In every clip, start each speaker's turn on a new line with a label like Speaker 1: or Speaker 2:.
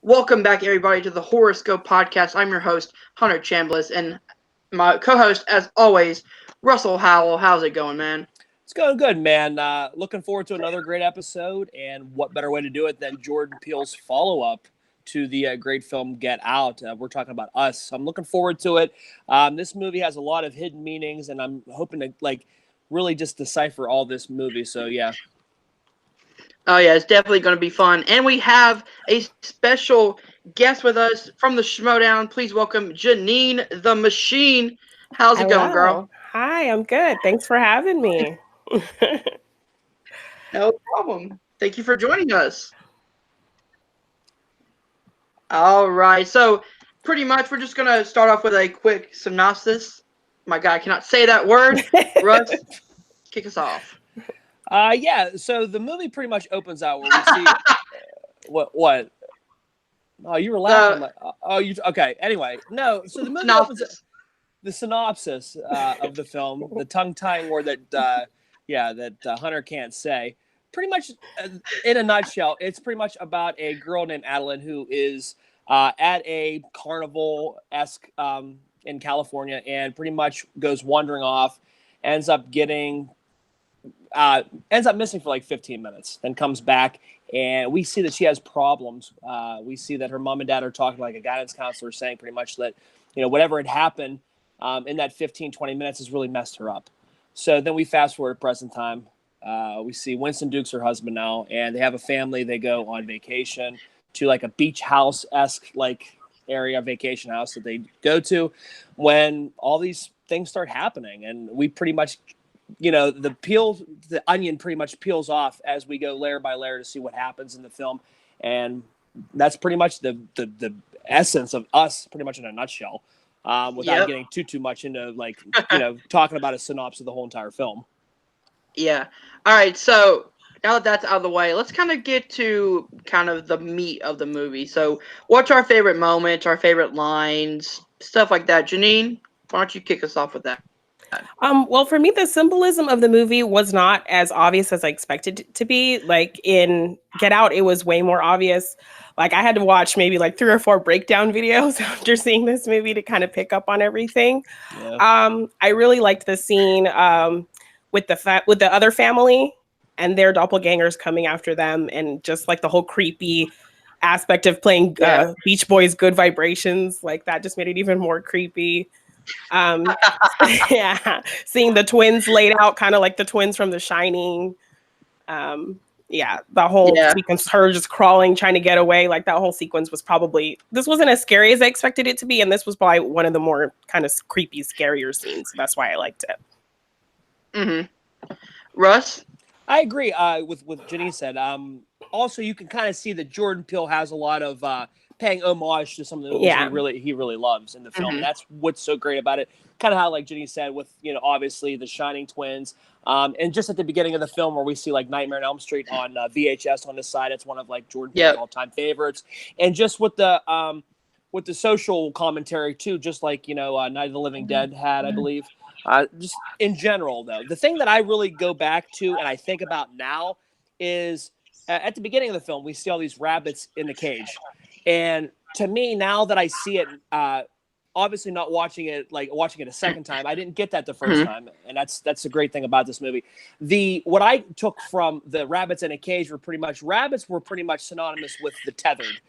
Speaker 1: Welcome back, everybody, to the HorrorScope podcast. I'm your host, Hunter Chambliss, and my co-host, as always, Russell Howell. How's it going, man?
Speaker 2: It's going good, man. Looking forward to another great episode, and what better way to do it than Jordan Peele's follow-up to the great film Get Out. We're talking about Us. So I'm looking forward to it. This movie has a lot of hidden meanings, and I'm hoping to really just decipher all this movie. So yeah.
Speaker 1: Oh, yeah, it's definitely going to be fun. And we have a special guest with us from the Schmoedown. Please welcome Jeannine The Machine. How's it going, girl?
Speaker 3: Hello. Hi, I'm good. Thanks for having me.
Speaker 1: No problem. Thank you for joining us. All right, so pretty much we're just going to start off with a quick synopsis. My God, I cannot say that word. Russ, kick us off.
Speaker 2: Yeah. So the movie pretty much opens out where we see what? Oh, you were laughing. Okay. Anyway, no. So the movie opens. The synopsis of the film, the tongue-tying word that Hunter can't say. Pretty much, in a nutshell, it's pretty much about a girl named Adeline who is at a carnival-esque in California and pretty much goes wandering off, ends up missing for like 15 minutes, then comes back, and we see that she has problems. We see that her mom and dad are talking like a guidance counselor, saying pretty much that, whatever had happened in that 15, 20 minutes has really messed her up. So then we fast forward to present time. We see Winston Duke's her husband now, and they have a family. They go on vacation to like a beach house-esque area, vacation house that they go to when all these things start happening. And we pretty much, the onion pretty much peels off as we go layer by layer to see what happens in the film. And that's pretty much the essence of Us, pretty much in a nutshell. Without getting too much into talking about a synopsis of the whole entire film.
Speaker 1: Yeah. All right. So now that that's out of the way, let's kind of get to kind of the meat of the movie. So, what's our favorite moments, our favorite lines, stuff like that? Jeannine, why don't you kick us off with that?
Speaker 3: Well, for me, the symbolism of the movie was not as obvious as I expected it to be. Like in Get Out, it was way more obvious. Like I had to watch maybe like 3 or 4 breakdown videos after seeing this movie to kind of pick up on everything. Yeah. I really liked the scene with the other family and their doppelgangers coming after them, and just like the whole creepy aspect of playing Beach Boys' Good Vibrations. Like that just made it even more creepy. Yeah, seeing the twins laid out kind of like the twins from The Shining. The whole sequence, her just crawling, trying to get away, like that whole sequence was this wasn't as scary as I expected it to be, and this was probably one of the more kind of creepy, scarier scenes. That's why I liked it.
Speaker 1: Mm-hmm. Russ?
Speaker 2: I agree with what Jeannine said. Also, you can kind of see that Jordan Peele has a lot of paying homage to some of the movies he really loves in the film. Mm-hmm. And that's what's so great about it. Kind of how, like Jeannine said, with obviously the Shining twins, and just at the beginning of the film where we see like Nightmare on Elm Street on VHS on the side. It's one of like Jordan Peele's all-time favorites. And just with the social commentary too, just like Night of the Living Dead had, I believe. Just in general, though, the thing that I really go back to and I think about now is at the beginning of the film, we see all these rabbits in the cage. And to me, now that I see it, obviously not watching it a second time, I didn't get that the first time. And that's the great thing about this movie. What I took from the rabbits in a cage rabbits were pretty much synonymous with the tethered.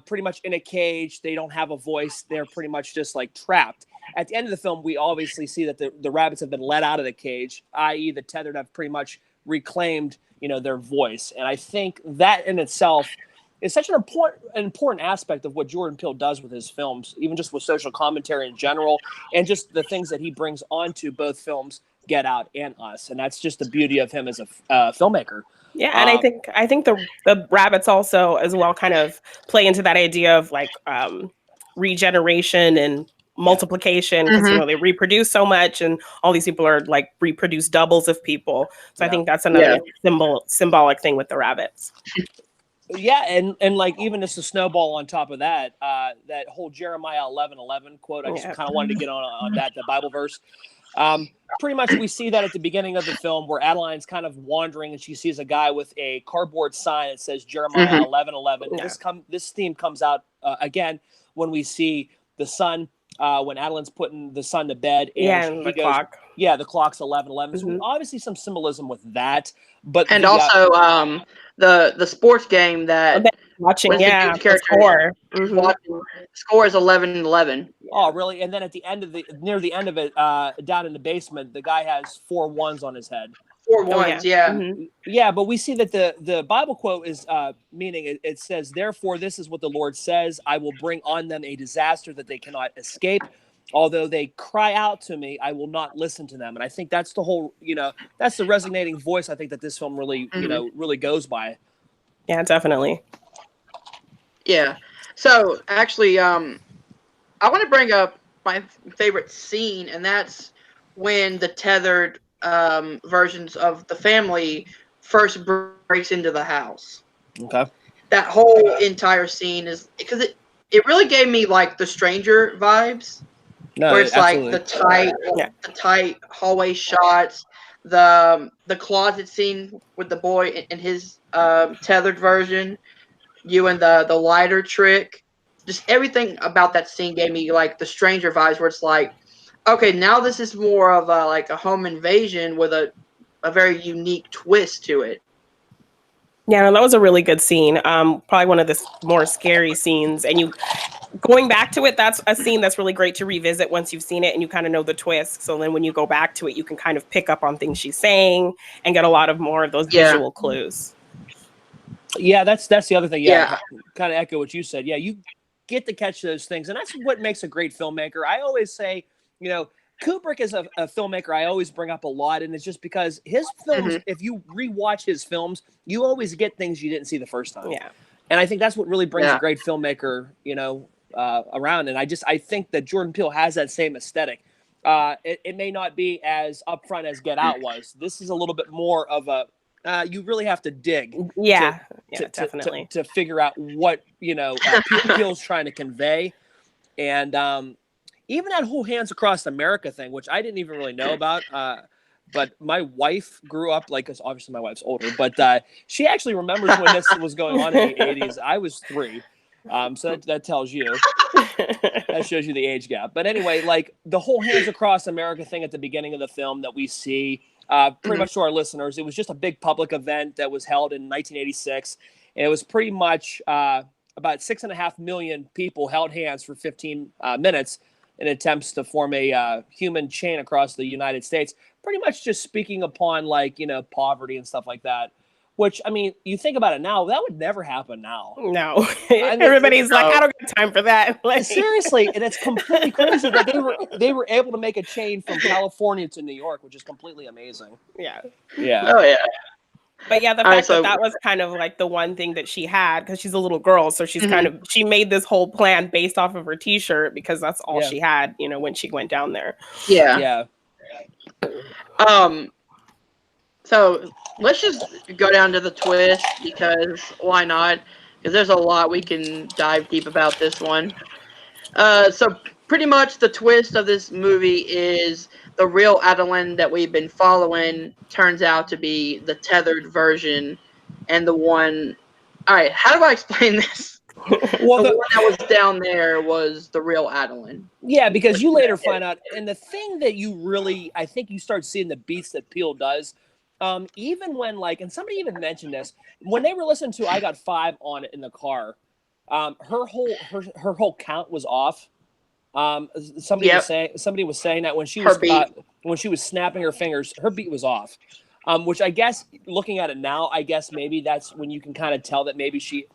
Speaker 2: Pretty much in a cage, they don't have a voice. They're pretty much just like trapped. At the end of the film, we obviously see that the rabbits have been let out of the cage, i.e. the tethered have pretty much reclaimed, their voice. And I think that in itself is such an important aspect of what Jordan Peele does with his films, even just with social commentary in general, and just the things that he brings onto both films, Get Out and Us. And that's just the beauty of him as a filmmaker.
Speaker 3: Yeah, and I think the rabbits also as well kind of play into that idea of like regeneration and multiplication, because they reproduce so much, and all these people are like reproduce doubles of people. So I think that's another symbolic thing with the rabbits.
Speaker 2: Yeah, and like even just a snowball on top of that, that whole Jeremiah 11:11 quote. I just kind of wanted to get on that, the Bible verse. Pretty much we see that at the beginning of the film where Adeline's kind of wandering and she sees a guy with a cardboard sign that says Jeremiah 11:11. This theme comes out again when we see the son, when Adeline's putting the son to bed, and
Speaker 3: the clock.
Speaker 2: Yeah, the clock's 11:11. So obviously some symbolism with that, but
Speaker 1: also the sports game that
Speaker 3: watching, the score.
Speaker 1: Watching, score is 11-11.
Speaker 2: Oh, really? And then at the end of near the end of it, down in the basement, the guy has 4 1s on his head.
Speaker 1: 4 1s,
Speaker 2: yeah. But we see that the Bible quote is meaning it says, "Therefore, this is what the Lord says: I will bring on them a disaster that they cannot escape. Although they cry out to me, I will not listen to them." And I think that's the whole, that's the resonating voice. I think that this film really, really goes by.
Speaker 3: Yeah, definitely.
Speaker 1: Yeah. So actually, I want to bring up my favorite scene, and that's when the tethered versions of the family first breaks into the house.
Speaker 2: Okay.
Speaker 1: That whole entire scene is because it really gave me like The Stranger vibes.
Speaker 2: No,
Speaker 1: where it's
Speaker 2: absolutely.
Speaker 1: like the tight hallway shots, the closet scene with the boy in his tethered version, you and the lighter trick. Just everything about that scene gave me like The Stranger vibes, where it's like, okay, now this is more of a home invasion with a very unique twist to it.
Speaker 3: Yeah, no, that was a really good scene. Probably one of the more scary scenes. And going back to it, that's a scene that's really great to revisit once you've seen it and you kind of know the twist. So then when you go back to it, you can kind of pick up on things she's saying and get a lot of more of those visual clues.
Speaker 2: Yeah, that's the other thing. Yeah, kind of echo what you said. Yeah, you get to catch those things. And that's what makes a great filmmaker. I always say, Kubrick is a filmmaker I always bring up a lot, and it's just because his films, if you rewatch his films, you always get things you didn't see the first time.
Speaker 3: Yeah.
Speaker 2: And I think that's what really brings a great filmmaker, around. And I think that Jordan Peele has that same aesthetic. It may not be as upfront as Get Out was. This is a little bit more of a, you really have to dig.
Speaker 3: Definitely.
Speaker 2: To figure out what, Peele's trying to convey. And, even that whole Hands Across America thing, which I didn't even really know about, but my wife grew up, because obviously my wife's older, but she actually remembers when this was going on in the 80s. I was 3. So that tells you. That shows you the age gap. But anyway, the whole Hands Across America thing at the beginning of the film that we see, pretty much to our listeners, it was just a big public event that was held in 1986. And it was pretty much about 6.5 million people held hands for 15 minutes in attempts to form a human chain across the United States, pretty much just speaking upon poverty and stuff like that. Which, I mean, you think about it now, that would never happen now.
Speaker 3: No. Everybody's like, I don't got time for that.
Speaker 2: Seriously, and it's completely crazy that they were able to make a chain from California to New York, which is completely amazing.
Speaker 3: Yeah.
Speaker 2: Yeah.
Speaker 1: Oh, yeah.
Speaker 3: But yeah, the fact that was kind of like the one thing that she had, because she's a little girl, so she's she made this whole plan based off of her T-shirt because that's all she had, when she went down there.
Speaker 1: Yeah. So let's just go down to the twist, because why not? Because there's a lot we can dive deep about this one. So pretty much the twist of this movie is the real Adeline that we've been following turns out to be the tethered version, and the one. All right, how do I explain this? Well, the one that was down there was the real Adeline.
Speaker 2: Yeah, because you later find out, and the thing that you really, I think you start seeing the beats that Peele does. Even when and somebody even mentioned this when they were listening to "I Got 5" on it in the car, her whole count was off. Somebody was saying that when she was snapping her fingers, her beat was off. Which I guess, looking at it now, I guess maybe that's when you can kind of tell that maybe she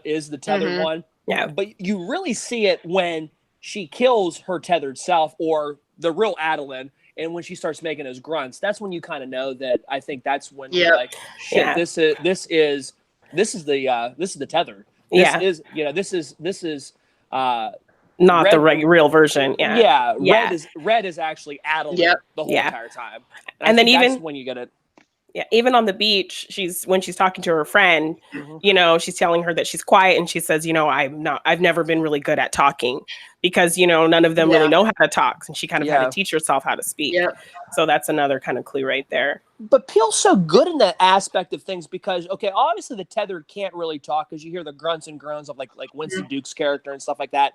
Speaker 2: is the tethered one.
Speaker 3: Yeah.
Speaker 2: But you really see it when she kills her tethered self, or the real Adeline, and when she starts making those grunts. That's when you kind of know that. I think that's when you're like, shit, this is the tethered. This is
Speaker 3: not Red, the real version.
Speaker 2: Red is actually Adeline the whole entire time. And then even
Speaker 1: when you get it.
Speaker 3: Yeah, even on the beach, when she's talking to her friend, she's telling her that she's quiet, and she says, I've never been really good at talking because, none of them really know how to talk. And she kind of had to teach herself how to speak.
Speaker 1: Yep.
Speaker 3: So that's another kind of clue right there.
Speaker 2: But Peele's so good in that aspect of things because, okay, obviously the tethered can't really talk because you hear the grunts and groans of like Winston Duke's character and stuff like that.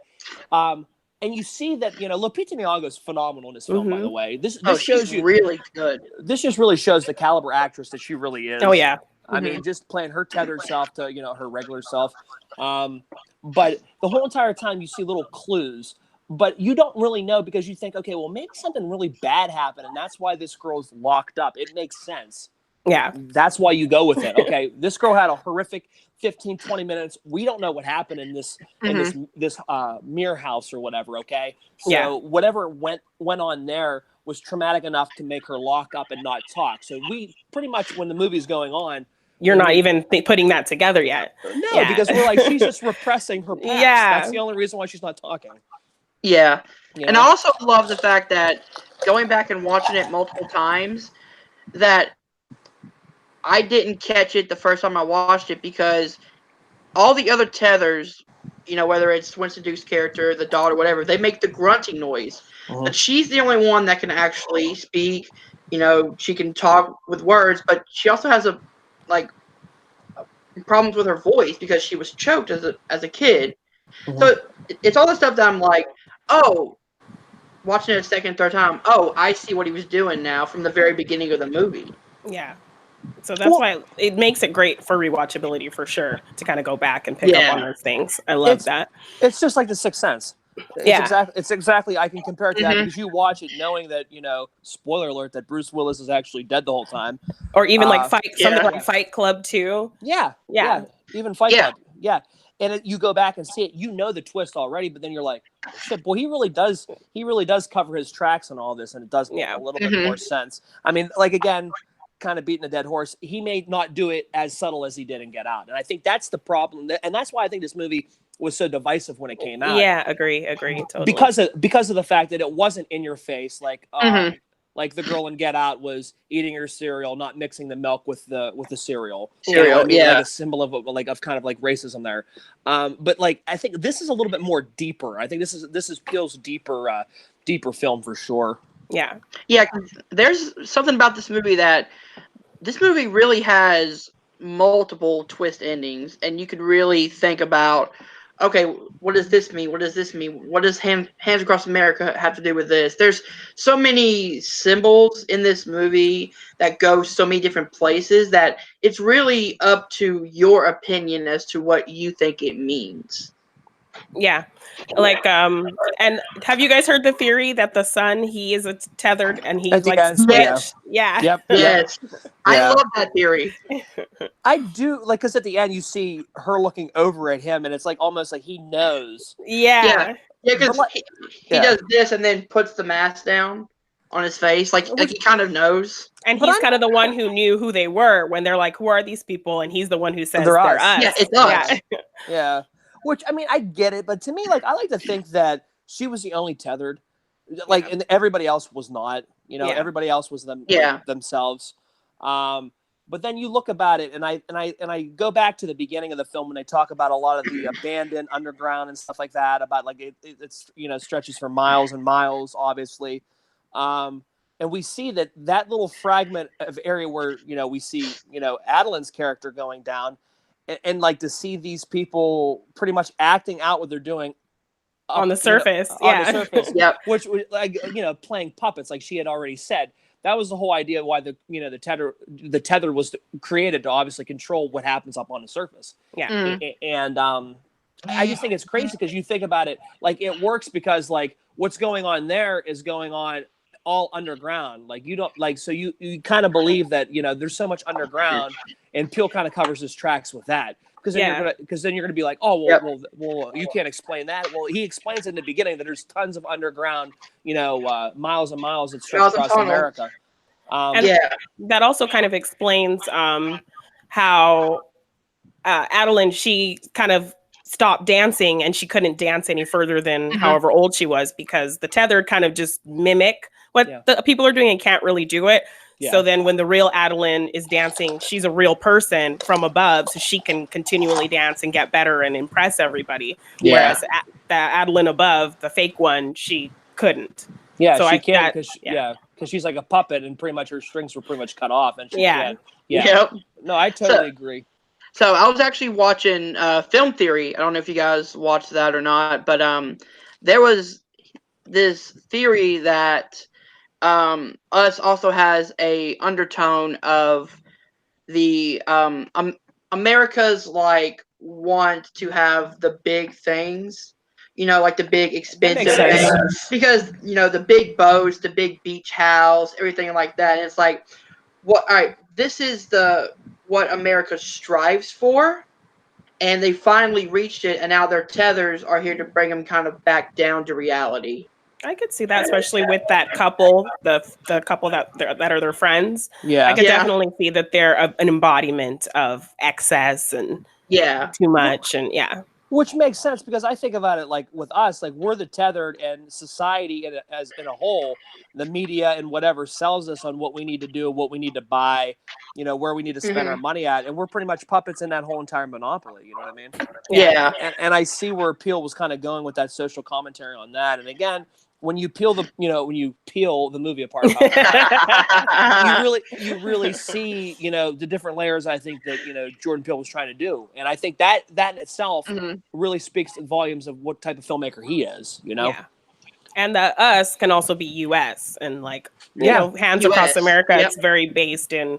Speaker 2: And you see that, Lupita Nyong'o is phenomenal in this film, by the way. This shows you
Speaker 1: really good.
Speaker 2: This just really shows the caliber actress that she really is.
Speaker 3: Oh yeah.
Speaker 2: I mean, just playing her tethered self to, her regular self. But the whole entire time you see little clues, but you don't really know because you think, okay, well, maybe something really bad happened, and that's why this girl's locked up. It makes sense.
Speaker 3: Yeah.
Speaker 2: That's why you go with it. Okay, this girl had a horrific 15, 20 minutes. We don't know what happened in this mirror house or whatever, okay? So whatever went on there was traumatic enough to make her lock up and not talk. So we pretty much, when the movie's going on,
Speaker 3: you're not even putting that together yet.
Speaker 2: No, because we're like, she's just repressing her past. Yeah. That's the only reason why she's not talking.
Speaker 1: Yeah. And I also love the fact that going back and watching it multiple times, that I didn't catch it the first time I watched it because all the other tethers, whether it's Winston Duke's character, the daughter, whatever, they make the grunting noise. But she's the only one that can actually speak. She can talk with words, but she also has problems with her voice because she was choked as a kid. So it's all the stuff that I'm like, oh, watching it a second, third time, oh, I see what he was doing now from the very beginning of the movie.
Speaker 3: Yeah. So that's why it makes it great for rewatchability for sure, to kind of go back and pick up on those things. I love that.
Speaker 2: It's just like The Sixth Sense. It's exactly, I can compare it to that because you watch it knowing that, spoiler alert, that Bruce Willis is actually dead the whole time.
Speaker 3: Or even something like Fight Club too.
Speaker 2: Yeah. Even Fight Club. Yeah. And you go back and see it, the twist already, but then you're like, shit, boy, he really does cover his tracks on all this, and it does make a little bit more sense. I mean, again, kind of beating a dead horse, he may not do it as subtle as he did in Get Out. And I think that's the problem. And that's why I think this movie was so divisive when it came out.
Speaker 3: Yeah, agree. Totally.
Speaker 2: Because of the fact that it wasn't in your face, like the girl in Get Out was eating her cereal, not mixing the milk with the cereal. Like a symbol of kind of like racism there. But I think this is a little bit more deeper. I think this is Peele's deeper film for sure.
Speaker 3: Yeah.
Speaker 1: Yeah, there's something about this movie that this movie really has multiple twist endings, and you could really think about, okay, what does this mean? What does this mean? What does Hands Across America have to do with this? There's so many symbols in this movie that go so many different places that it's really up to your opinion as to what you think it means.
Speaker 3: Yeah. And have you guys heard the theory that the son, he is tethered and he's switched? Yeah.
Speaker 2: Yep.
Speaker 1: Yes. I love that theory.
Speaker 2: I do, because at the end you see her looking over at him and it's almost like he knows.
Speaker 3: Yeah.
Speaker 1: Yeah, because he does this and then puts the mask down on his face. Like he kind of knows.
Speaker 3: And he's kind of the one who knew who they were when they're like, who are these people? And he's the one who says they're us.
Speaker 1: Yeah, it's us.
Speaker 2: Yeah. Which, I mean, I get it, but to me, I like to think that she was the only tethered, and everybody else was not. Everybody else was themselves. But then you look about it, and I go back to the beginning of the film when they talk about a lot of the abandoned underground and stuff like that. About it's stretches for miles and miles, obviously. And we see that little fragment of area where we see Adeline's character going down. And to see these people pretty much acting out what they're doing
Speaker 3: on the surface,
Speaker 2: on the surface, which playing puppets, like she had already said. That was the whole idea why the tether was created to obviously control what happens up on the surface.
Speaker 3: Yeah,
Speaker 2: and I just think it's crazy because you think about it, it works because what's going on there is going on all underground. You don't so you kind of believe that there's so much underground, and Peele kind of covers his tracks with that because then you're gonna be like, oh well, you can't explain that. Well, he explains in the beginning that there's tons of underground, miles and miles that stretch across America.
Speaker 3: That also kind of explains how Adeline, she kind of stopped dancing and she couldn't dance any further than however old she was because the tethered kind of just mimic what the people are doing and can't really do it. So then when the real Adeline is dancing, she's a real person from above, so she can continually dance and get better and impress everybody. Whereas the Adeline above, the fake one, she couldn't.
Speaker 2: Yeah, so she can't because she's like a puppet and pretty much her strings were pretty much cut off and she can't. Yeah.
Speaker 1: Yep.
Speaker 2: No, I totally agree.
Speaker 1: So I was actually watching Film Theory. I don't know if you guys watched that or not, but there was this theory that Us also has a undertone of the America's like want to have the big things, like the big expensive things, because the big boats, the big beach house, everything like that. And it's like, what? All right, this is what America strives for, and they finally reached it, and now their tethers are here to bring them kind of back down to reality.
Speaker 3: I could see that, especially with that couple, the couple that are their friends.
Speaker 2: Yeah,
Speaker 3: I could definitely see that they're an embodiment of excess and too much, and
Speaker 2: which makes sense because I think about it like with us, like we're the tethered, and society as in a whole, the media and whatever sells us on what we need to do, what we need to buy, where we need to spend our money at, and we're pretty much puppets in that whole entire monopoly. You know what I mean?
Speaker 1: Yeah.
Speaker 2: And I see where Peele was kind of going with that social commentary on that, and again. When you peel the movie apart, you really see, the different layers. I think that Jordan Peele was trying to do, and I think that in itself really speaks volumes of what type of filmmaker he is. Yeah.
Speaker 3: And the Us can also be U.S. and Hands US. Across America. Yep. It's very based in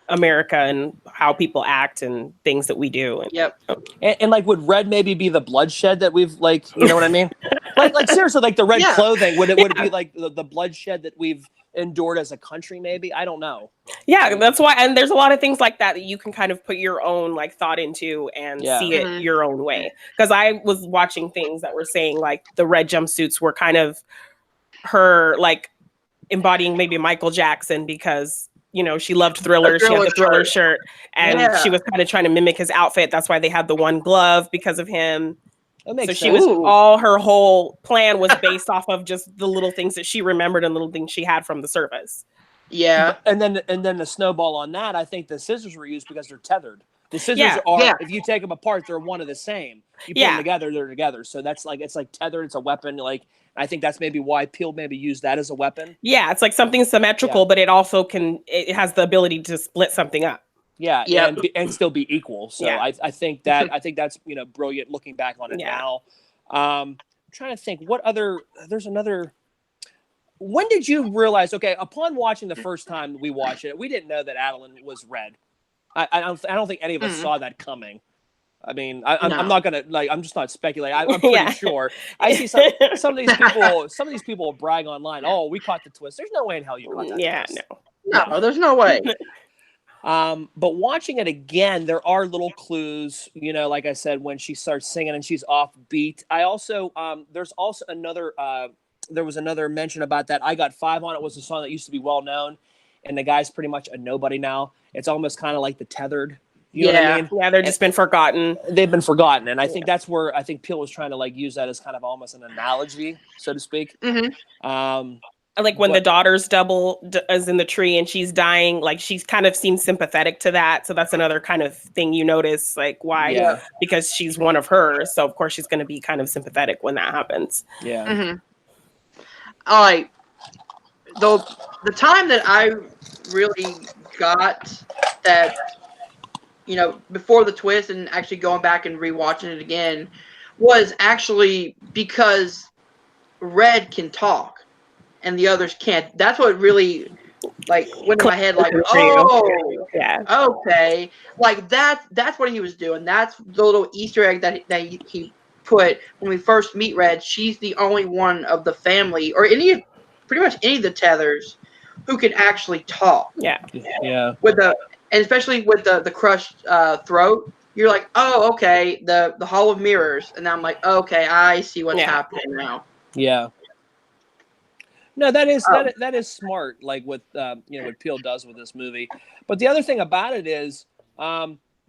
Speaker 3: America and how people act and things that we do.
Speaker 2: And like, would red maybe be the bloodshed that we've what I mean? like seriously, like the red clothing, would it be like the bloodshed that we've endured as a country? Maybe, I don't know.
Speaker 3: Yeah, that's why. And there's a lot of things like that you can kind of put your own thought into and see it your own way. Because I was watching things that were saying like the red jumpsuits were kind of her embodying maybe Michael Jackson because she loved Thriller. She had the Thriller shirt, and she was kind of trying to mimic his outfit. That's why they had the one glove because of him. That makes sense. She was her whole plan was based off of just the little things that she remembered and little things she had from the service.
Speaker 1: Yeah,
Speaker 2: and then the snowball on that. I think the scissors were used because they're tethered. The scissors are, if you take them apart, they're one of the same. You put them together, they're together. So that's it's tethered. It's a weapon. I think that's maybe why Peele maybe used that as a weapon.
Speaker 3: Yeah, it's like something symmetrical, but it also it has the ability to split something up.
Speaker 2: Yeah, and still be equal. So I think that's brilliant looking back on it now. I'm trying to think there's another. When did you realize? Okay, upon watching the first time we watched it, we didn't know that Adeline was red. I don't think any of us saw that coming. I mean, I'm not gonna I'm just not speculating. I'm pretty sure. I see some of these people will brag online. Oh, we caught the twist. There's no way in hell you caught that twist.
Speaker 1: No, there's no way.
Speaker 2: But watching it again, there are little clues. Like I said, when she starts singing and she's off beat. I also there's also another. There was another mention about that. I Got Five on It was a song that used to be well known, and the guy's pretty much a nobody now. It's almost kind of like the Tethered. You know what I mean?
Speaker 3: Yeah, they've just been forgotten.
Speaker 2: They've been forgotten, and I think that's where I think Peele was trying to use that as kind of almost an analogy, so to speak.
Speaker 3: When the daughter's double is in the tree and she's dying, she's kind of seems sympathetic to that. So that's another kind of thing you notice, why? Yeah. Because she's one of hers, so of course she's going to be kind of sympathetic when that happens.
Speaker 2: Yeah.
Speaker 1: All right. The time that I really got that, before the twist and actually going back and rewatching it again, was actually because Red can talk and the others can't. That's what really went in my head. Okay. That's what he was doing. That's the little Easter egg that he put when we first meet Red. She's the only one of the family or pretty much any of the tethers who can actually talk.
Speaker 3: Yeah.
Speaker 1: And especially with the crushed throat, you're like, oh, okay, the Hall of Mirrors, and I'm like, okay, I see what's happening now.
Speaker 2: Yeah. No, that is smart. What what Peele does with this movie. But the other thing about it is,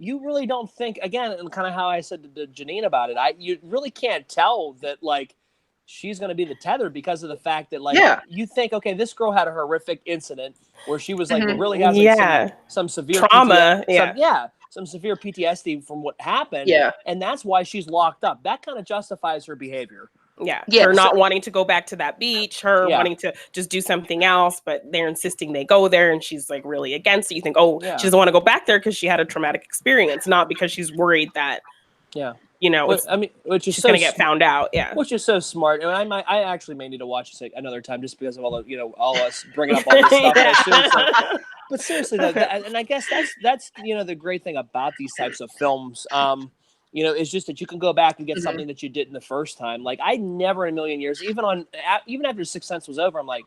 Speaker 2: you really don't think, again, and kind of how I said to Jeannine about it. You really can't tell that she's going to be the tether because of the fact that, like,
Speaker 1: Yeah.
Speaker 2: you think, okay, this girl had a horrific incident where she was like
Speaker 1: Mhm.
Speaker 2: really has like
Speaker 3: Yeah.
Speaker 2: some severe
Speaker 3: Trauma.
Speaker 2: PTSD, some severe PTSD from what happened,
Speaker 1: Yeah.
Speaker 2: and that's why she's locked up. That kind of justifies her behavior.
Speaker 3: Yeah.
Speaker 1: Yeah,
Speaker 3: Her
Speaker 1: so-
Speaker 3: not wanting to go back to that beach, her
Speaker 2: Yeah.
Speaker 3: wanting to just do something else, but they're insisting they go there, and she's like really against it. You think, oh,
Speaker 2: Yeah.
Speaker 3: she doesn't want to go back there because she had a traumatic experience, not because she's worried that,
Speaker 2: Yeah.
Speaker 3: you know,
Speaker 2: I mean, which is
Speaker 3: she's
Speaker 2: so
Speaker 3: going to get found out. Yeah.
Speaker 2: Which is so smart. And I actually may need to watch this another time just because of all the, all us bringing up all this stuff.
Speaker 3: Yeah.
Speaker 2: But seriously, though, and I guess that's the great thing about these types of films. Is just that you can go back and get something that you didn't the first time. Like, I never in a million years, even after Sixth Sense was over, I'm like,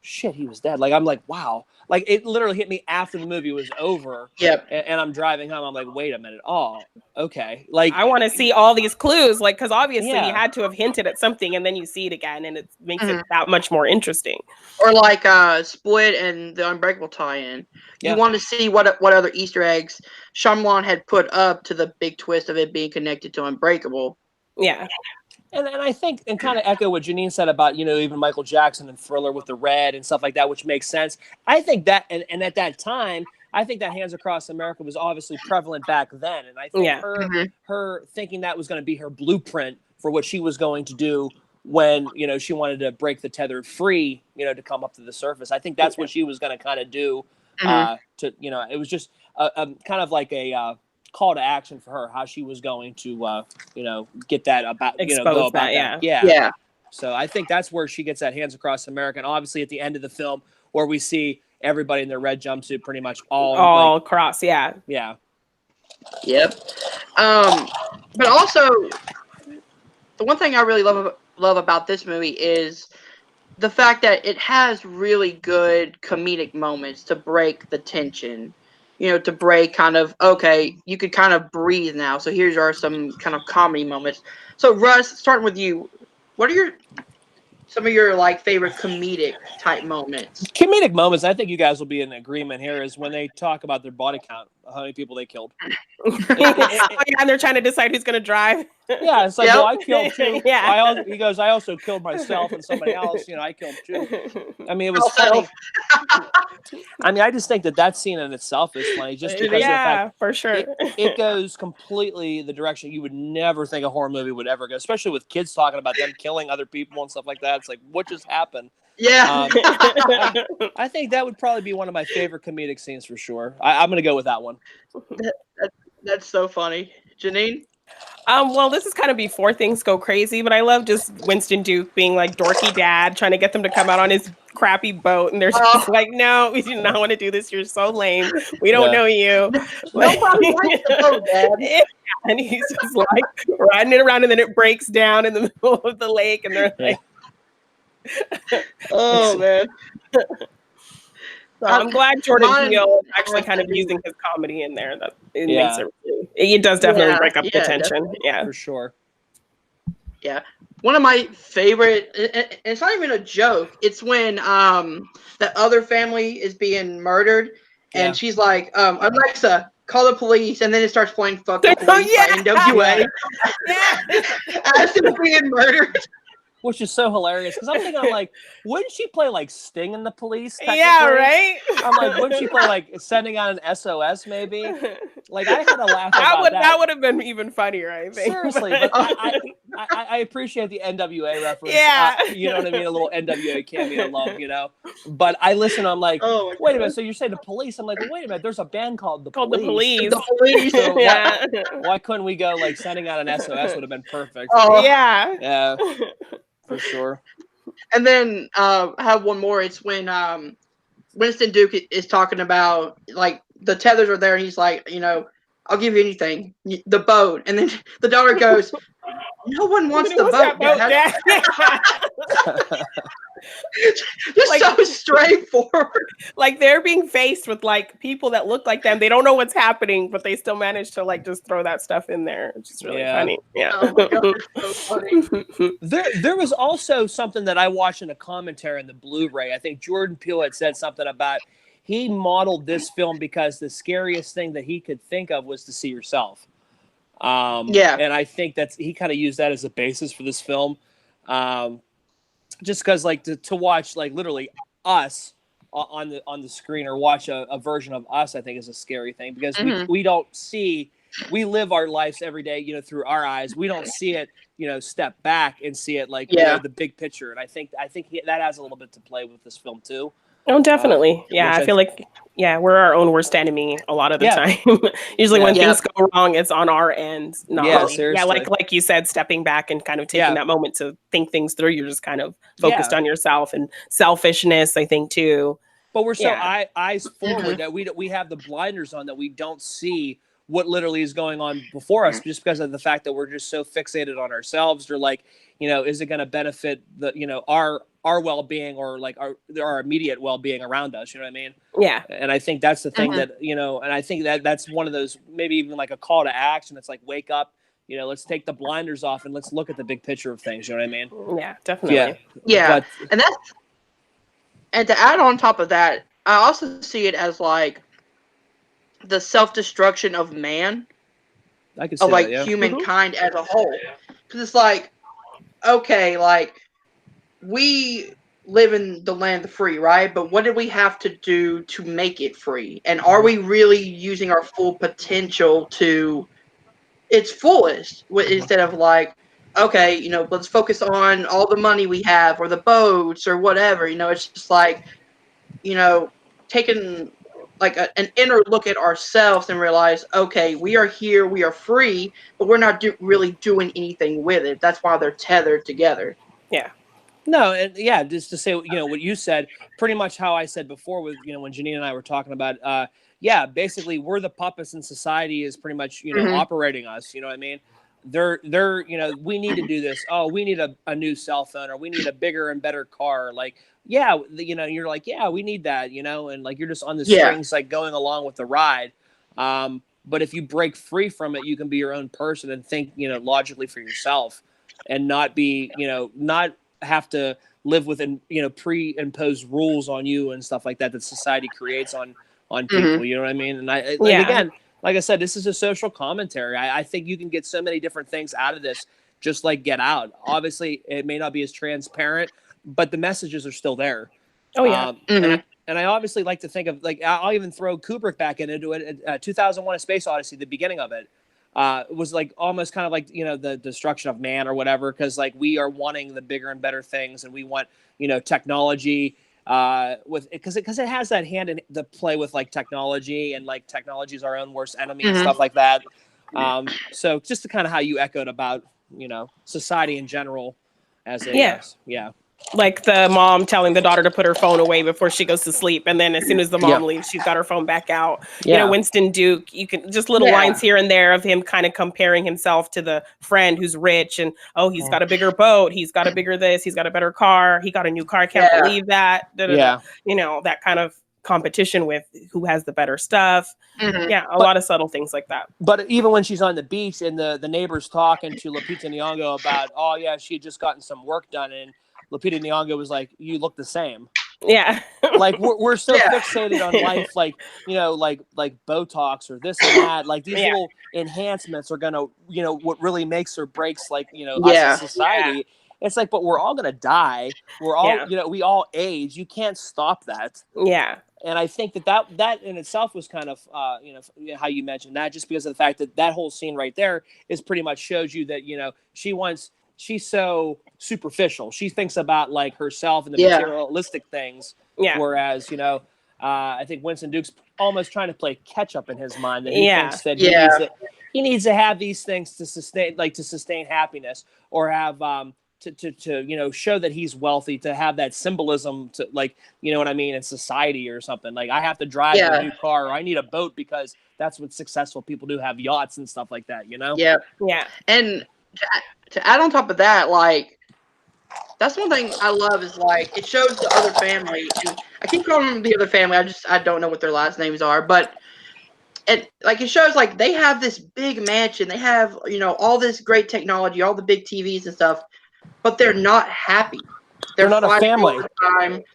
Speaker 2: shit, he was dead. Like, I'm like, wow. Like, it literally hit me after the movie was over.
Speaker 1: Yep.
Speaker 2: And I'm driving home. I'm like, wait a minute. Oh, okay. Like,
Speaker 3: I want to see all these clues, like, because obviously he
Speaker 2: Yeah.
Speaker 3: had to have hinted at something, and then you see it again, and it makes it that much more interesting.
Speaker 1: Or like Split and the Unbreakable tie-in.
Speaker 2: Yeah.
Speaker 1: You want to see what other Easter eggs Shyamalan had put up to the big twist of it being connected to Unbreakable.
Speaker 3: Yeah.
Speaker 2: And I think, and kind of echo what Jeannine said about, even Michael Jackson and Thriller with the red and stuff like that, which makes sense. I think that, and at that time, I think that Hands Across America was obviously prevalent back then. And I think her thinking that was going to be her blueprint for what she was going to do when, she wanted to break the tether free, to come up to the surface. I think that's what she was going to kind of do it was just kind of like a call to action for her, how she was going to, get that about,
Speaker 3: Expose
Speaker 2: go about
Speaker 3: that.
Speaker 2: Yeah. So I think that's where she gets that Hands Across America. And obviously at the end of the film where we see everybody in their red jumpsuit, pretty much all
Speaker 3: across. Yeah.
Speaker 2: Yeah.
Speaker 1: Yep. But also, the one thing I really love about this movie is the fact that it has really good comedic moments to break the tension. To break kind of, okay, you could kind of breathe now. So here's some kind of comedy moments. So Russ, starting with you, what are some of your like favorite comedic type moments?
Speaker 2: Comedic moments, I think you guys will be in agreement here, is when they talk about their body count, how many people they killed.
Speaker 3: And they're trying to decide who's going to drive.
Speaker 2: Yeah, it's like, well, I killed two.
Speaker 3: Yeah.
Speaker 2: He goes, I also killed myself and somebody else. I killed two. I mean, it was funny. I mean, I just think that scene in itself is funny, just because of the fact,
Speaker 3: for sure.
Speaker 2: It goes completely the direction you would never think a horror movie would ever go, especially with kids talking about them killing other people and stuff like that. It's like, what just happened?
Speaker 1: Yeah.
Speaker 2: I think that would probably be one of my favorite comedic scenes for sure. I'm going to go with that one.
Speaker 1: That's so funny. Jeannine?
Speaker 3: Well, this is kind of before things go crazy, but I love just Winston Duke being like dorky dad, trying to get them to come out on his crappy boat, and they're just like, "No, we do not want to do this. You're so lame. We don't know you." Like,
Speaker 1: nobody likes the boat, Dad.
Speaker 3: And he's just like riding it around, and then it breaks down in the middle of the lake, and they're like,
Speaker 1: "Oh man."
Speaker 3: So I'm glad Jordan Peele is actually kind of using his comedy in there. That it makes it does definitely break up the tension.
Speaker 2: Definitely.
Speaker 3: Yeah,
Speaker 2: for sure.
Speaker 1: Yeah, one of my favorite. It's not even a joke. It's when that other family is being murdered, and she's like, "Alexa, call the police," and then it starts playing "Fuck the Police" by NWA. As they're being murdered.
Speaker 2: Which is so hilarious because I'm thinking, like, wouldn't she play like Sting in the Police?
Speaker 3: Yeah, right.
Speaker 2: I'm like, wouldn't she play like sending out an SOS maybe? Like, I had to laugh about that.
Speaker 3: That would have been even funnier, I think.
Speaker 2: Seriously, but I appreciate the NWA reference.
Speaker 3: Yeah,
Speaker 2: you know what I mean, a little NWA cameo love, But I listen, I'm like, wait a minute. So you're saying the Police? I'm like, well, wait a minute. There's a band called the Police.
Speaker 3: The Police.
Speaker 2: So
Speaker 3: Yeah.
Speaker 2: Why couldn't we go like sending out an SOS would have been perfect?
Speaker 3: Oh yeah.
Speaker 2: Yeah. For sure.
Speaker 1: And then I have one more. It's when Winston Duke is talking about like the tethers are there, and he's like, I'll give you anything, the boat. And then the daughter goes, "No one wants the boat, Dad." Just like, so straightforward.
Speaker 3: Like they're being faced with like people that look like them. They don't know what's happening, but they still manage to like just throw that stuff in there. It's just really funny. Yeah.
Speaker 1: Oh my God, it's so funny.
Speaker 2: There was also something that I watched in a commentary on the Blu-ray. I think Jordan Peele had said something about he modeled this film because the scariest thing that he could think of was to see yourself. And I think he kind of used that as a basis for this film. Just because like to watch like literally us on the screen or watch a version of us, I think is a scary thing because we don't see, we live our lives every day, you know, through our eyes. We don't see it, you know, step back and see it like, you know, the big picture. And I think that has a little bit to play with this film too.
Speaker 3: Oh, definitely. Yeah, I feel like we're our own worst enemy a lot of the time. Usually when things go wrong, it's on our end. Like you said, stepping back and kind of taking that moment to think things through. You're just kind of focused on yourself and selfishness, I think, too.
Speaker 2: But we're so eyes forward that we have the blinders on, that we don't see what literally is going on before us, just because of the fact that we're just so fixated on ourselves, or like, you know, is it going to benefit the, you know, our well-being, or like our immediate well-being around us, you know what I mean?
Speaker 3: Yeah.
Speaker 2: And I think that's the thing that, you know, and I think that's one of those, maybe even like a call to action. It's like, wake up, you know, let's take the blinders off and let's look at the big picture of things, you know what I mean?
Speaker 3: Yeah, definitely.
Speaker 1: Yeah. And to add on top of that, I also see it as like the self-destruction of man,
Speaker 2: I can see
Speaker 1: of like
Speaker 2: that,
Speaker 1: humankind as a whole. Because it's like, okay, like we live in the land of the free, right? But what did we have to do to make it free? And are we really using our full potential to its fullest, instead of like, okay, you know, let's focus on all the money we have or the boats or whatever, you know? It's just like, you know, taking like an inner look at ourselves and realize, okay, we are here, we are free, but we're not really doing anything with it. That's why they're tethered together.
Speaker 3: Yeah.
Speaker 2: No, and just to say, you know, what you said, pretty much how I said before with, you know, when Jeannine and I were talking about, basically we're the puppets, and society is pretty much, you know, operating us, you know what I mean? They're, you know, we need to do this. Oh, we need a new cell phone, or we need a bigger and better car. Like, you know, you're like, we need that, you know, and like, you're just on the strings, like going along with the ride. But if you break free from it, you can be your own person and think, you know, logically for yourself, and not be, you know, not have to live within, you know, pre-imposed rules on you and stuff like that society creates on people, you know what I mean? And again, like I said, this is a social commentary. I think you can get so many different things out of this, just like Get Out. Obviously, it may not be as transparent, but the messages are still there.
Speaker 3: Oh, yeah.
Speaker 2: And I obviously like to think of, like, I'll even throw Kubrick back into it. 2001: A Space Odyssey, the beginning of it, was like almost kind of like, you know, the destruction of man or whatever, because like we are wanting the bigger and better things, and we want, you know, technology with because it has that hand in the play with like technology, and like technology is our own worst enemy and stuff like that. So just to kind of how you echoed about, you know, society in general as a
Speaker 3: like the mom telling the daughter to put her phone away before she goes to sleep, and then as soon as the mom leaves, she's got her phone back out. You know, Winston Duke, you can just little lines here and there of him kind of comparing himself to the friend who's rich, and he's got a bigger boat, he's got a bigger this, he's got a better car, he got a new car, I can't believe that. You know, that kind of competition with who has the better stuff. A lot of subtle things like that.
Speaker 2: But even when she's on the beach and the neighbor's talking to Lupita Nyong'o about, she had just gotten some work done, and Lupita Nyong'o was like, "You look the same."
Speaker 3: Yeah.
Speaker 2: Like we're so fixated on life, like, you know, like Botox or this and that. Like these little enhancements are gonna, you know, what really makes or breaks, like, you know, us as society. It's like, but we're all gonna die. We're all, you know, we all age. You can't stop that.
Speaker 3: Yeah.
Speaker 2: And I think that in itself was kind of, you know, how you mentioned that, just because of the fact that whole scene right there is pretty much shows you that, you know, she's so superficial. She thinks about like herself and the materialistic things. Whereas, you know, I think Winston Duke's almost trying to play catch up in his mind, that he thinks that he needs to have these things to sustain happiness, or have, to you know, show that he's wealthy, to have that symbolism, to, like, you know what I mean, in society or something. Like, I have to drive a new car, or I need a boat, because that's what successful people do, have yachts and stuff like that, you know?
Speaker 1: And to add on top of that, like, that's one thing I love, is like, it shows the other family, and I keep calling them the other family, I don't know what their last names are, but it shows like they have this big mansion, they have, you know, all this great technology, all the big TVs and stuff, but they're not happy.
Speaker 2: They're not a family.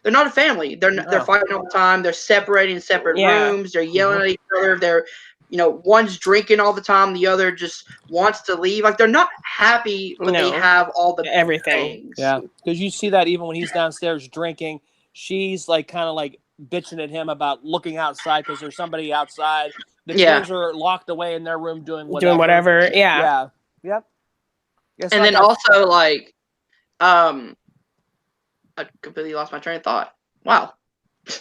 Speaker 1: They're not a family. They're fighting all the time. They're separating in separate rooms. They're yelling at each other. one's drinking all the time, the other just wants to leave. Like they're not happy, but they have all the
Speaker 3: everything.
Speaker 1: things.
Speaker 2: Yeah, because you see that even when he's downstairs drinking, she's like kind of like bitching at him about looking outside because there's somebody outside. The twins are locked away in their room doing whatever.
Speaker 3: Yeah.
Speaker 2: Yep.
Speaker 1: And then also like, I completely lost my train of thought. Wow.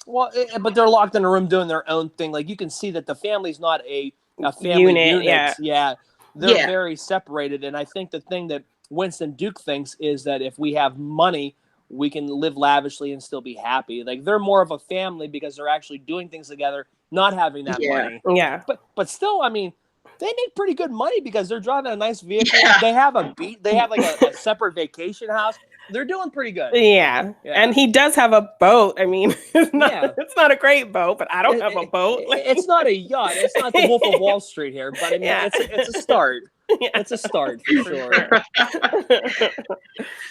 Speaker 2: Well, but they're locked in a room doing their own thing. Like you can see that the family's not a family unit. Yeah. They're very separated. And I think the thing that Winston Duke thinks is that if we have money, we can live lavishly and still be happy. Like they're more of a family because they're actually doing things together, not having that money.
Speaker 3: Yeah.
Speaker 2: But still, I mean, they make pretty good money because they're driving a nice vehicle. Yeah. They have they have like a separate vacation house. They're doing pretty good.
Speaker 3: Yeah. And he does have a boat. I mean, it's not a great boat, but I don't have a boat.
Speaker 2: It's not a yacht. It's not the Wolf of Wall Street here, but I mean, it's a start. Yeah. It's a start for sure.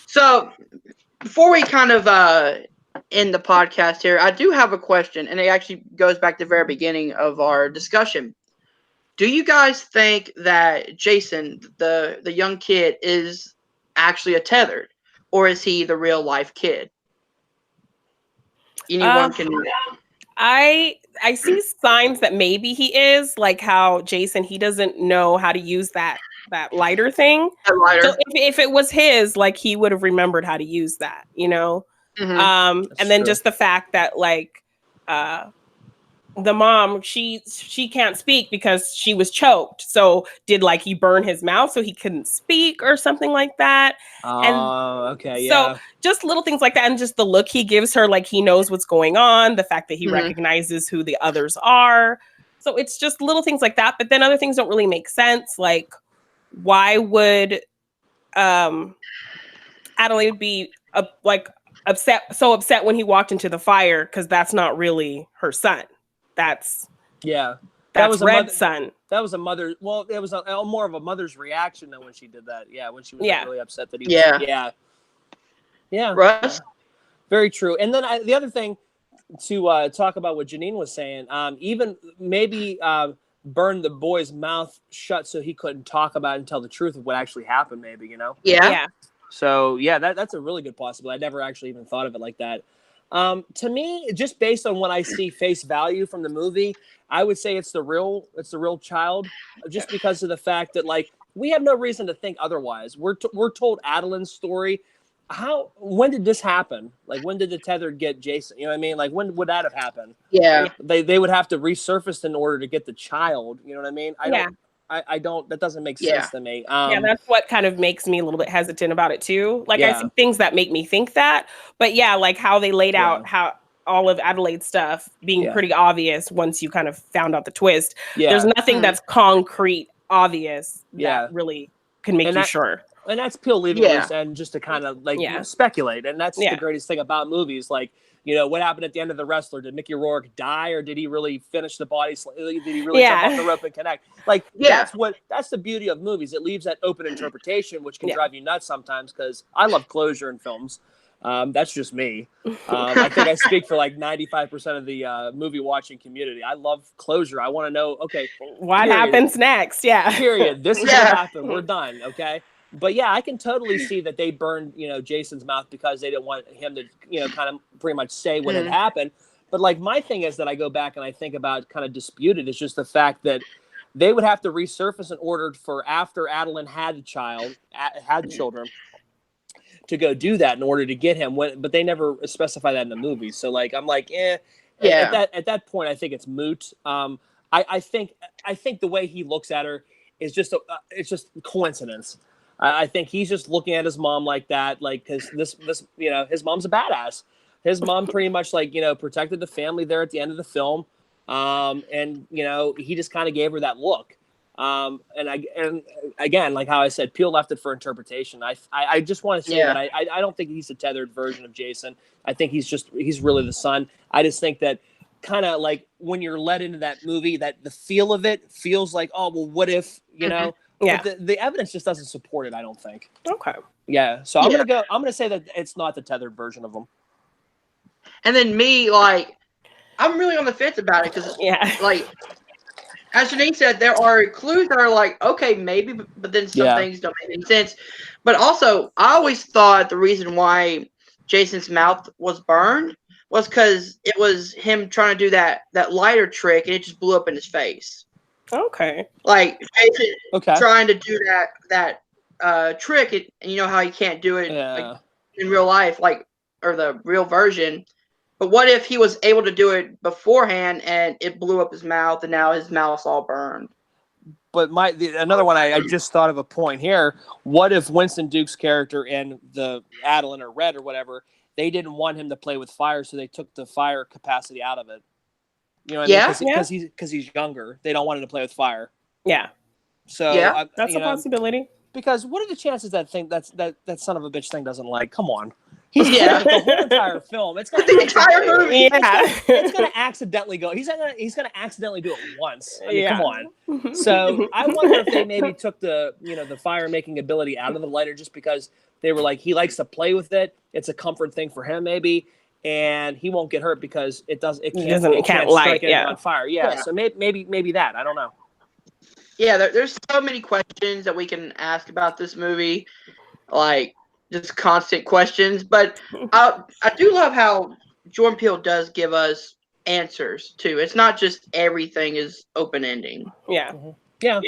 Speaker 1: So before we kind of end the podcast here, I do have a question, and it actually goes back to the very beginning of our discussion. Do you guys think that Jason, the young kid, is actually a tethered, or is he the real life kid? Anyone can.
Speaker 3: I see signs that maybe he is, like how Jason, he doesn't know how to use that lighter thing. So if it was his, like he would have remembered how to use that, Mm-hmm. And then just the fact that like the mom, she can't speak because she was choked. So did like he burn his mouth so he couldn't speak or something like that?
Speaker 2: Okay,
Speaker 3: yeah. So just little things like that, and just the look he gives her, like he knows what's going on. The fact that he recognizes who the others are. So it's just little things like that. But then other things don't really make sense. Like, why would Adelaide be upset when he walked into the fire? Because that's not really her son. That's Red's son.
Speaker 2: That was a mother. Well, it was more of a mother's reaction than when she did that. Yeah, when she was like, really upset that he. Yeah.
Speaker 1: Russ?
Speaker 2: Very true. And then the other thing to talk about what Jeannine was saying, even maybe burn the boy's mouth shut so he couldn't talk about it and tell the truth of what actually happened. Maybe
Speaker 1: Yeah.
Speaker 2: So that's a really good possibility. I never actually even thought of it like that. To me, just based on what I see face value from the movie, I would say it's the real child, just because of the fact that like we have no reason to think otherwise. We're told Adeline's story. When did this happen? Like when did the tethered get Jason? You know what I mean? Like when would that have happened?
Speaker 1: Yeah.
Speaker 2: They would have to resurface in order to get the child. You know what I mean? I don't. That doesn't make sense to me.
Speaker 3: That's what kind of makes me a little bit hesitant about it too. Like I see things that make me think that, but like how they laid out how all of Adelaide's stuff being pretty obvious once you kind of found out the twist. There's nothing that's concrete, obvious that really can make you sure.
Speaker 2: And that's Peele leaving loose end just to kind of like speculate. And that's the greatest thing about movies. Like, what happened at the end of The Wrestler? Did Mickey Rourke die, or did he really finish the body? Did he really jump off the rope and connect? Like, that's the beauty of movies. It leaves that open interpretation, which can drive you nuts sometimes, because I love closure in films. That's just me. I think I speak for like 95% of the movie watching community. I love closure. I want to know, okay,
Speaker 3: what happens next? Yeah.
Speaker 2: Period. This is what happened. We're done. Okay. But I can totally see that they burned, Jason's mouth because they didn't want him to, kind of pretty much say what had happened. But like my thing is that I go back and I think about kind of disputed. It's just the fact that they would have to resurface in order for after Adeline had children to go do that in order to get him. But they never specify that in the movie. So like I'm like, At that point, I think it's moot. I think the way he looks at her is just it's just coincidence. I think he's just looking at his mom like that, like, because this his mom's a badass. His mom pretty much like protected the family there at the end of the film, and he just kind of gave her that look. And again, like how I said, Peele left it for interpretation. I just want to say that I don't think he's a tethered version of Jason. I think he's really the son. I just think that kind of like when you're led into that movie, that the feel of it feels like, oh well, what if But the evidence just doesn't support it, I don't think.
Speaker 3: Okay.
Speaker 2: Yeah. So I'm gonna say that it's not the tethered version of them. And
Speaker 1: then me, like, I'm really on the fence about it because, like, as Janine said, there are clues that are like, okay, maybe, but then some things don't make any sense. But also, I always thought the reason why Jason's mouth was burned was because it was him trying to do that lighter trick, and it just blew up in his face.
Speaker 3: Okay.
Speaker 1: Like Jason trying to do that trick, and you know how he can't do it like, in real life, like, or the real version. But what if he was able to do it beforehand and it blew up his mouth and now his mouth's all burned?
Speaker 2: But another one I just thought of a point here. What if Winston Duke's character in the Adeline or Red or whatever, they didn't want him to play with fire, so they took the fire capacity out of it. You know what I mean? Because he's younger. They don't want him to play with fire.
Speaker 3: Yeah.
Speaker 2: So
Speaker 3: that's a possibility.
Speaker 2: Because what are the chances that son of a bitch thing doesn't like? Come on. He's the whole entire film. It's gonna
Speaker 1: the entire movie.
Speaker 2: It's gonna accidentally go. He's gonna accidentally do it once. I mean, come on. So I wonder if they maybe took the fire making ability out of the lighter just because they were like, he likes to play with it. It's a comfort thing for him maybe, and he won't get hurt because it can't light on fire. Yeah. So maybe that. I don't know.
Speaker 1: Yeah, there's so many questions that we can ask about this movie, like just constant questions. But I do love how Jordan Peele does give us answers too. It's not just everything is open ending.
Speaker 3: Yeah.
Speaker 2: Mm-hmm. Yeah.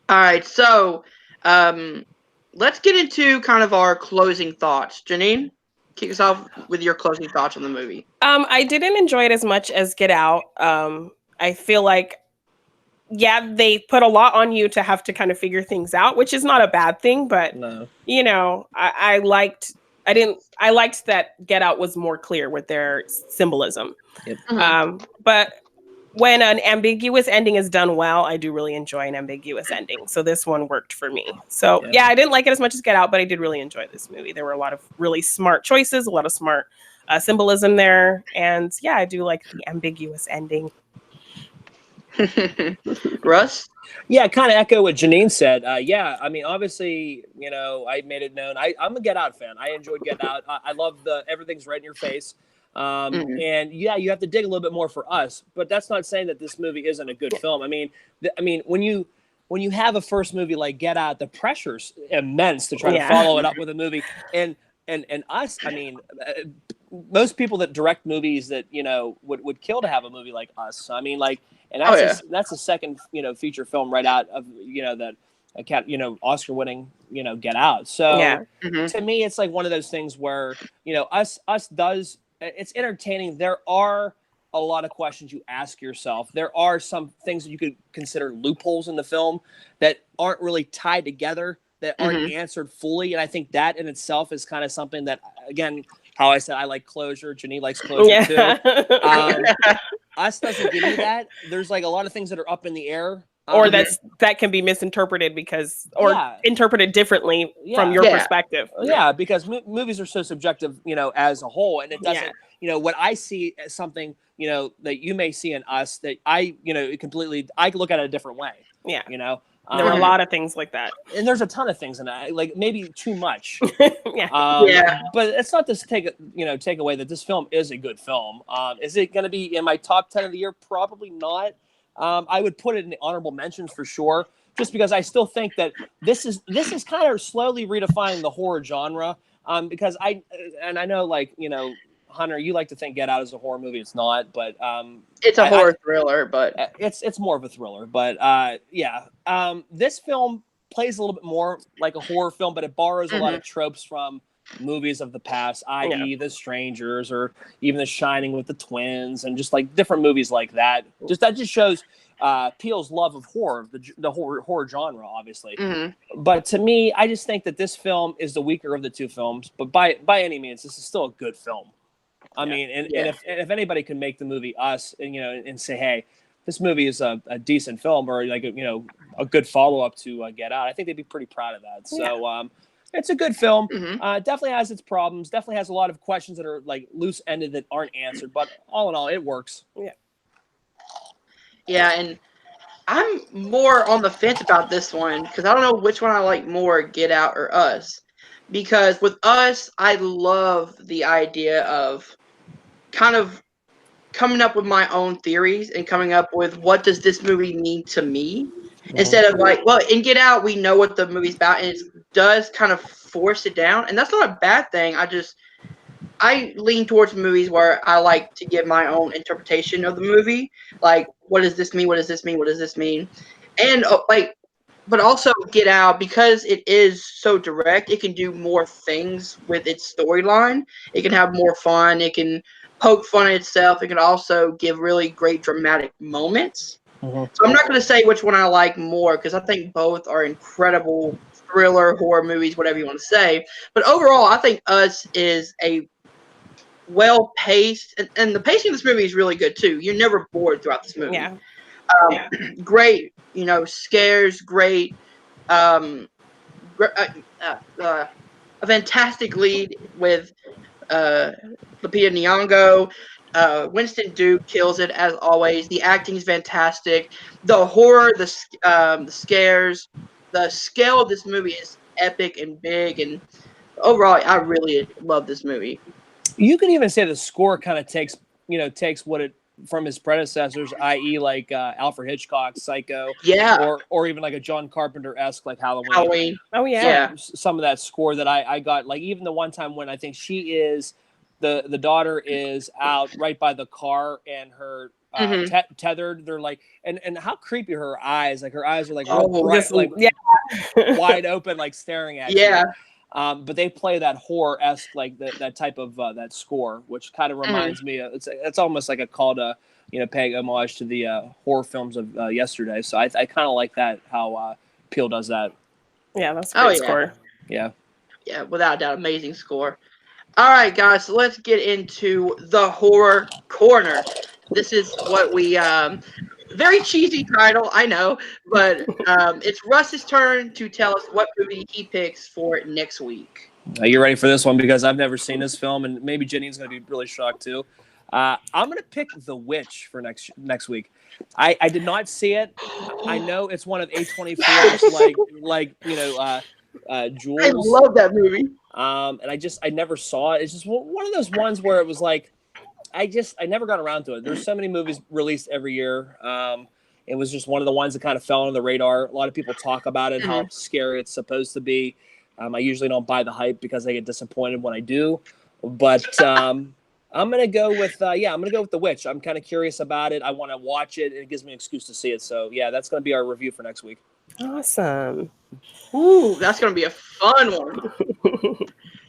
Speaker 1: All right, so let's get into kind of our closing thoughts. Janine, kick us off with your closing thoughts on the movie.
Speaker 3: I didn't enjoy it as much as Get Out. I feel like, they put a lot on you to have to kind of figure things out, which is not a bad thing, but I liked that Get Out was more clear with their symbolism.
Speaker 2: Yep.
Speaker 3: But when an ambiguous ending is done well, I do really enjoy an ambiguous ending. So this one worked for me. So I didn't like it as much as Get Out, but I did really enjoy this movie. There were a lot of really smart choices, a lot of smart symbolism there. And I do like the ambiguous ending.
Speaker 1: Russ?
Speaker 2: Yeah, kind of echo what Janine said. I mean, obviously, I made it known. I'm a Get Out fan. I enjoyed Get Out. I love everything's right in your face. And you have to dig a little bit more for us, but that's not saying that this movie isn't a good film. I mean, when you have a first movie like Get Out, the pressure's immense to try to follow it up with a movie. And us, I mean, most people that direct movies that would kill to have a movie like us. I mean, like, and that's the second feature film right out of that Oscar winning Get Out. So to me, it's like one of those things where us does. It's entertaining. There are a lot of questions you ask yourself. There are some things that you could consider loopholes in the film that aren't really tied together, that aren't answered fully. And I think that in itself is kind of something that, again, how I said I like closure. Janine likes closure too. Us doesn't give you that. There's like a lot of things that are up in the air.
Speaker 3: Or that can be misinterpreted interpreted differently from your perspective.
Speaker 2: Yeah, because movies are so subjective, as a whole, and it doesn't. What I see as something, that you may see in us that I look at it a different way.
Speaker 3: Yeah,
Speaker 2: there
Speaker 3: were a lot of things like that,
Speaker 2: and there's a ton of things in that, like maybe too much. But it's not to take away that this film is a good film. Is it going to be in my top 10 of the year? Probably not. I would put it in the honorable mentions for sure, just because I still think that this is kind of slowly redefining the horror genre. Because I know, like, Hunter, you like to think Get Out is a horror movie. It's not, but
Speaker 1: it's a horror thriller, but
Speaker 2: it's more of a thriller. But this film plays a little bit more like a horror film, but it borrows a lot of tropes from movies of the past, i.e. The Strangers, or even The Shining with the twins, and just like different movies like that. That just shows Peele's love of horror, the horror genre, obviously. But to me, I just think that this film is the weaker of the two films. But by any means, this is still a good film. I mean, and if anybody can make the movie Us, and say, hey, this movie is a decent film, or like a good follow up to Get Out, I think they'd be pretty proud of that. So. It's a good film. Definitely has its problems. Definitely has a lot of questions that are like loose ended that aren't answered. But all in all, it works.
Speaker 1: Yeah, and I'm more on the fence about this one because I don't know which one I like more, Get Out or Us. Because with Us, I love the idea of kind of coming up with my own theories and coming up with what does this movie mean to me, instead of like, well, in Get Out we know what the movie's about, and it does kind of force it down, and that's not a bad thing. I lean towards movies where I like to give my own interpretation of the movie. Like, what does this mean? What does this mean? What does this mean? And but also Get Out, because it is so direct, it can do more things with its storyline. It can have more fun. It can poke fun at itself. It can also give really great dramatic moments. So I'm not going to say which one I like more, because I think both are incredible thriller, horror movies, whatever you want to say. But overall, I think Us is a well-paced, and the pacing of this movie is really good too. You're never bored throughout this movie.
Speaker 3: Yeah.
Speaker 1: Great, scares, great, a fantastic lead with Lupita Nyong'o. Winston Duke kills it as always. The acting is fantastic. The horror, the scares, the scale of this movie is epic and big, and overall, I really love this movie.
Speaker 2: You could even say the score kind of takes what it from his predecessors, i.e., like Alfred Hitchcock's Psycho, or even like a John Carpenter-esque like Halloween.
Speaker 3: Oh yeah.
Speaker 2: Some of that score that I got, like even the one time when I think she is the daughter is out right by the car and her tethered. They're like, and how creepy her eyes! Like her eyes are like real bright, like wide open, like staring at you. But they play that horror-esque, like that type of that score, which kind of reminds me of, it's almost like a call to paying homage to the horror films of yesterday. So I kind of like that how Peele does that.
Speaker 3: Yeah, that's a great score.
Speaker 2: Yeah,
Speaker 1: without a doubt, amazing score. All right, guys, so let's get into the horror corner. This is what we very cheesy title, I know, but it's Russ's turn to tell us what movie he picks for next week.
Speaker 2: Are you ready for this one? Because I've never seen this film, and maybe Jenny's going to be really shocked too. I'm going to pick The Witch for next week. I did not see it. I know it's one of A24's jewels.
Speaker 1: I love that movie.
Speaker 2: And I never saw it. It's just one of those ones where it was like, I never got around to it. There's so many movies released every year. It was just one of the ones that kind of fell on the radar. A lot of people talk about it, how scary it's supposed to be. I usually don't buy the hype because I get disappointed when I do. But I'm gonna go with The Witch. I'm kind of curious about it. I want to watch it. It gives me an excuse to see it. So yeah, that's gonna be our review for next week.
Speaker 3: Awesome.
Speaker 1: Ooh, that's gonna be a fun one.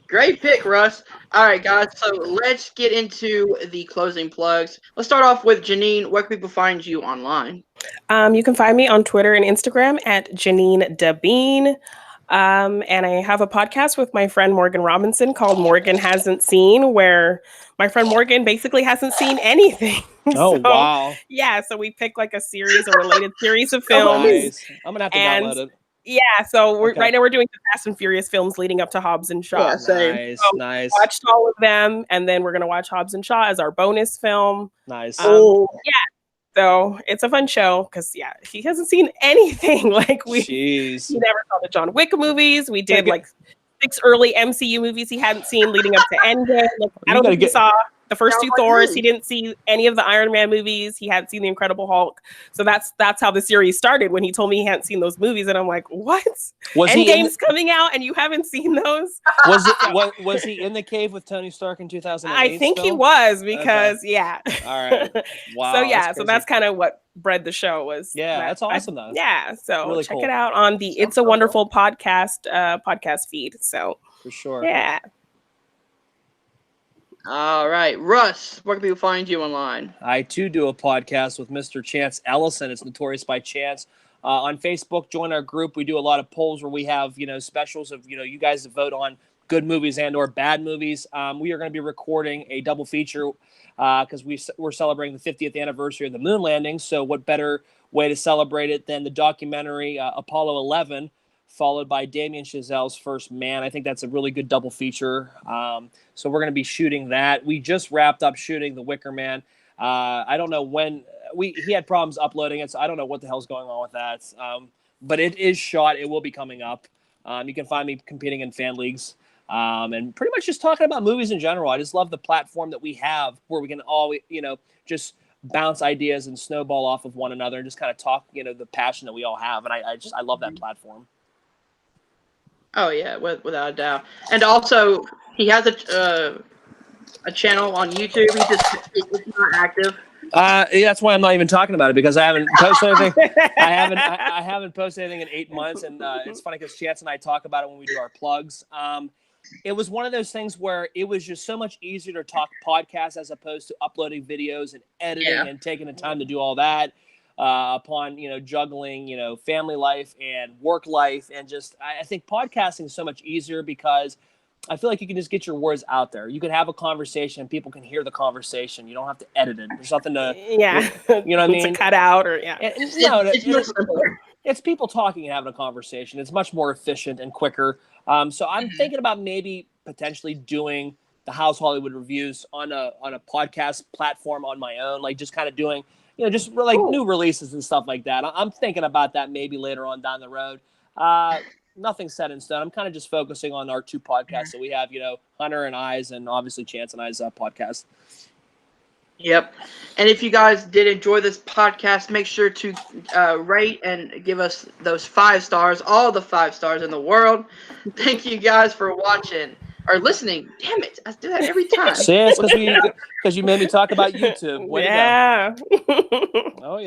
Speaker 1: Great pick, Russ. All right, guys, so let's get into the closing plugs. Let's start off with Jeannine. Where can people find you online?
Speaker 3: You can find me on Twitter and Instagram at Jeannine The Bean. And I have a podcast with my friend Morgan Robinson called Morgan Hasn't Seen, where my friend Morgan basically hasn't seen anything.
Speaker 2: Oh, wow.
Speaker 3: Yeah, so we pick like a related series of films.
Speaker 2: Nice. I'm going to have to download it.
Speaker 3: Yeah, so right now we're doing the Fast and Furious films leading up to Hobbs and Shaw.
Speaker 2: Yeah, nice.
Speaker 3: Watched all of them, and then we're going to watch Hobbs and Shaw as our bonus film.
Speaker 2: Nice.
Speaker 3: Yeah. So it's a fun show because he hasn't seen anything. He never saw the John Wick movies. We did 6 early MCU movies he hadn't seen leading up to Endgame. I don't think he saw the first 2 Thors. He didn't see any of the Iron Man movies. He hadn't seen the Incredible Hulk. So that's how the series started, when he told me he hadn't seen those movies, and I'm like, what? Endgame's coming out and you haven't seen those?
Speaker 2: Was he in the cave with Tony Stark in 2008?
Speaker 3: I think he was, because
Speaker 2: All right. Wow.
Speaker 3: So that's kind of what bred the show was.
Speaker 2: Yeah, that's awesome though.
Speaker 3: So
Speaker 2: really
Speaker 3: check
Speaker 2: cool.
Speaker 3: it out on the It's a Wonderful podcast feed. So
Speaker 2: for sure.
Speaker 3: Yeah.
Speaker 1: All right, Russ, where can people find you online?
Speaker 2: I too do a podcast with Mr. Chance Ellison. It's Notorious by Chance. On Facebook, join our group. We do a lot of polls where we have specials of you guys to vote on good movies and or bad movies. We are going to be recording a double feature because we're celebrating the 50th anniversary of the moon landing. So what better way to celebrate it than the documentary Apollo 11, followed by Damien Chazelle's First Man. I think that's a really good double feature. So we're going to be shooting that. We just wrapped up shooting The Wicker Man. I don't know when he had problems uploading it, so I don't know what the hell's going on with that. But it is shot. It will be coming up. You can find me competing in fan leagues and pretty much just talking about movies in general. I just love the platform that we have where we can all, just bounce ideas and snowball off of one another and just kind of talk, the passion that we all have. And I love that platform.
Speaker 1: Oh yeah, without a doubt. And also, he has a channel on YouTube. It's not active.
Speaker 2: That's why I'm not even talking about it, because I haven't posted anything. I haven't posted anything in 8 months, and it's funny because Chance and I talk about it when we do our plugs. It was one of those things where it was just so much easier to talk podcasts as opposed to uploading videos and editing and taking the time to do all that. Upon juggling family life and work life, and just I think podcasting is so much easier because I feel like you can just get your words out there. You can have a conversation and people can hear the conversation. You don't have to edit it. There's nothing to what I mean,
Speaker 3: to cut out or
Speaker 2: it's people talking and having a conversation. It's much more efficient and quicker. So I'm thinking about maybe potentially doing the House Hollywood reviews on a podcast platform on my own, like just kind of doing just like new releases and stuff like that. I'm thinking about that maybe later on down the road. Nothing set in stone. I'm kind of just focusing on our 2 podcasts that we have, Hunter and I's, and obviously Chance and I's podcast.
Speaker 1: Yep. And if you guys did enjoy this podcast, make sure to rate and give us those 5 stars, all the 5 stars in the world. Thank you guys for watching or listening. Damn it. I do that every time.
Speaker 2: See, it's because you made me talk about YouTube. Way to go. Oh, yeah.